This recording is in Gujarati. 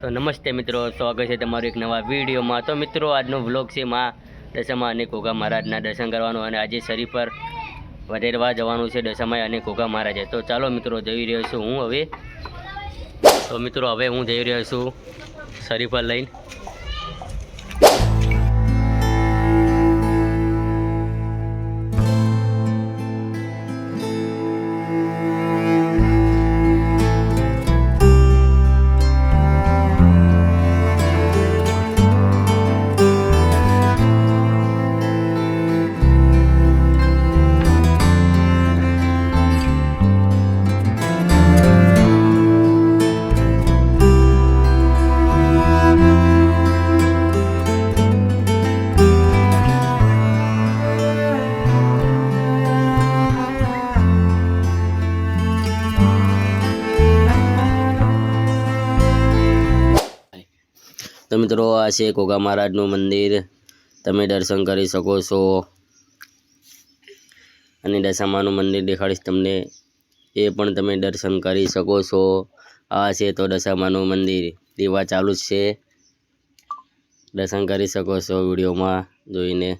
તો નમસ્તે મિત્રો, સ્વાગત છે તમારું એક નવા વિડીયોમાં। તો મિત્રો, આજનો વ્લોગ છે માં દશામાં અને ઘોઘા મહારાજના દર્શન કરવાનું, અને આજે શરી પર વધેરવા જવાનું છે દશામાં અને ઘોઘા મહારાજે। તો ચાલો મિત્રો, જઈ રહ્યો છું હું હવે। તો મિત્રો, હવે હું જઈ રહ્યો છું શરી પર લઈને। તો મિત્રો, આ છે ઘોઘા મહારાજનું મંદિર, તમે દર્શન કરી શકો છો। અને દશામાનું મંદિર દેખાડીશ તમને, એ પણ તમે દર્શન કરી શકો છો। આ છે તો દશામાનું મંદિર, દીવા ચાલુ જ છે, દર્શન કરી શકો છો વિડીયોમાં જોઈને।